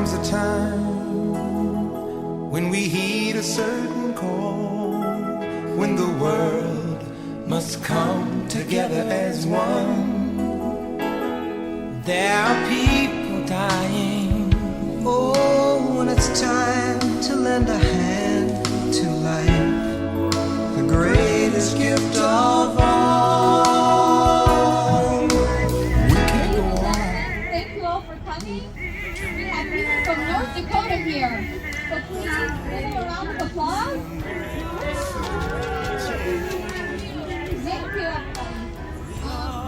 comes a time when we heed a certain call, when the world must come together as one. There are people dying. Oh, when it's time to lend a hand to life, the greatest gift of all. We can't go on. Thank you all for coming. We have people from North Dakota here. So please give them a round of applause. Thank you, everybody.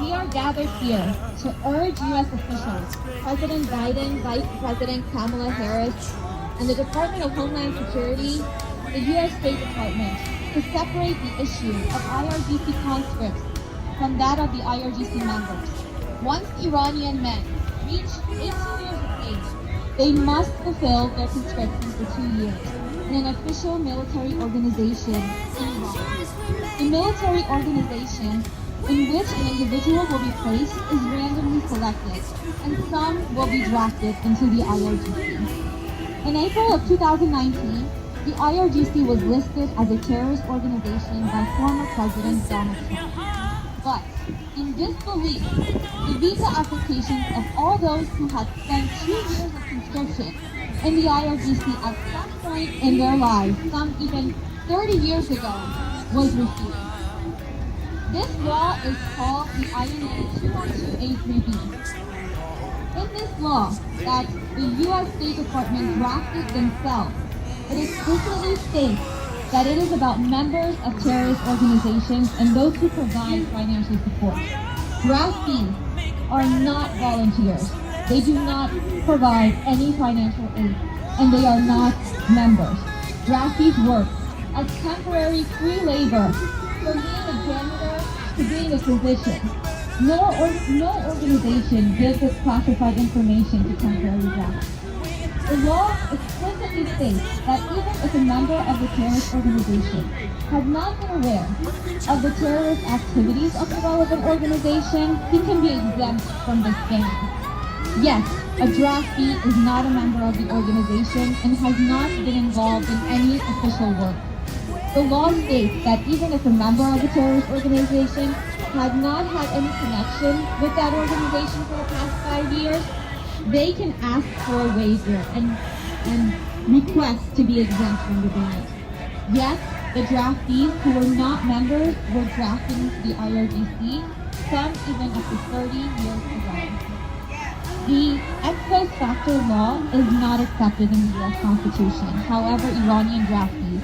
We are gathered here to urge U.S. officials, President Biden, Vice President Kamala Harris, and the Department of Homeland Security, the U.S. State Department, to separate the issue of IRGC conscripts from that of the IRGC members. Once Iranian men reach 18 years of age, they must fulfill their conscription for 2 years in an official military organization in Iran. The military organization in which an individual will be placed is randomly selected, and some will be drafted into the IRGC. In April of 2019, the IRGC was listed as a terrorist organization by former President Donald Trump. But, in disbelief, the visa applications of all those who had spent 2 years of conscription in the IRGC at some point in their lives, some even 30 years ago, was refused. This law is called the INA 212A3B. In this law that the U.S. State Department drafted themselves, it explicitly states that it is about members of terrorist organizations and those who provide financial support. Draftees are not volunteers. They do not provide any financial aid, and they are not members. Draftees work as temporary free labor, from being a janitor to being a physician. No organization gives its classified information to temporary draftees. The law explicitly states that even if a member of the terrorist organization has not been aware of the terrorist activities of the relevant organization, he can be exempt from this ban. Yes, a draftee is not a member of the organization and has not been involved in any official work. The law states that even if a member of a terrorist organization had not had any connection with that organization for the past 5 years, they can ask for a waiver and request to be exempt from the ban. Yes, the draftees who were not members were drafted into the IRGC, some even up to 30 years ago. The ex post facto law is not accepted in the U.S. Constitution. However, Iranian draftees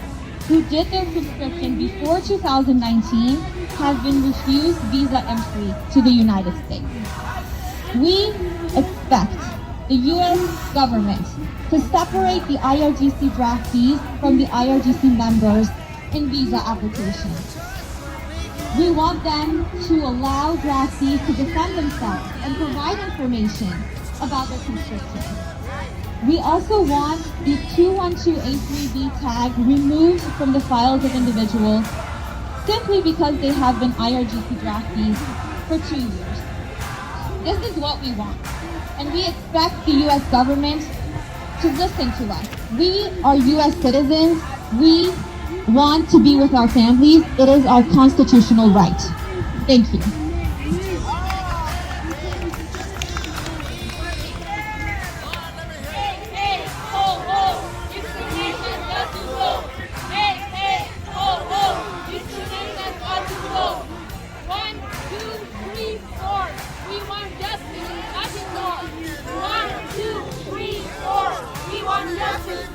who did their conscription before 2019 have been refused visa entry to the United States. We expect the U.S. government to separate the IRGC draftees from the IRGC members in visa applications. We want them to allow draftees to defend themselves and provide information about their conscription. We also want the 212A3B tag removed from the files of individuals simply because they have been IRGC draftees for 2 years. This is what we want, and we expect the U.S. government to listen to us. We are U.S. citizens. We want to be with our families. It is our constitutional right. Thank you. We want justice.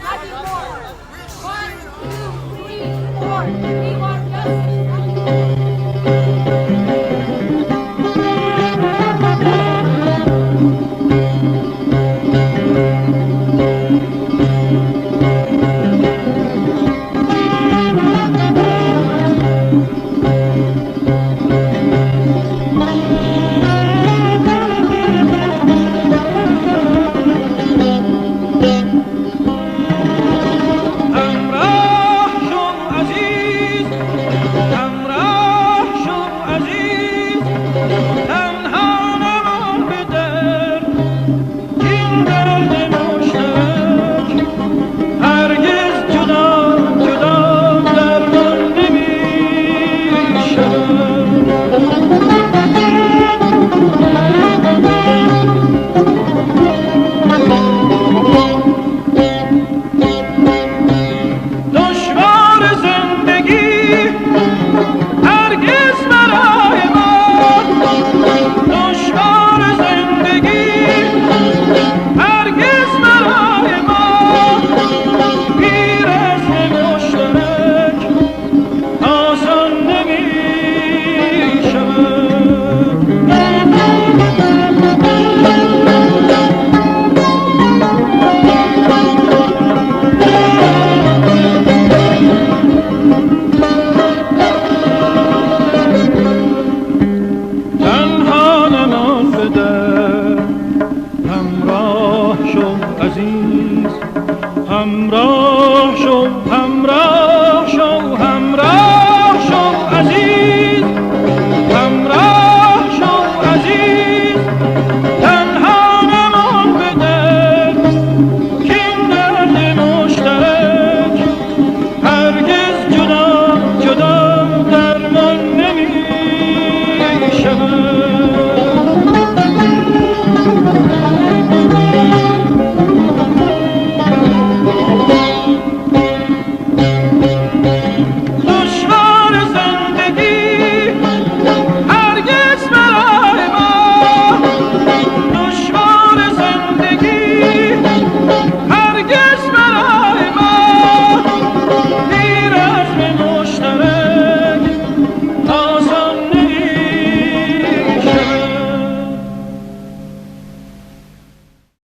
Thank you.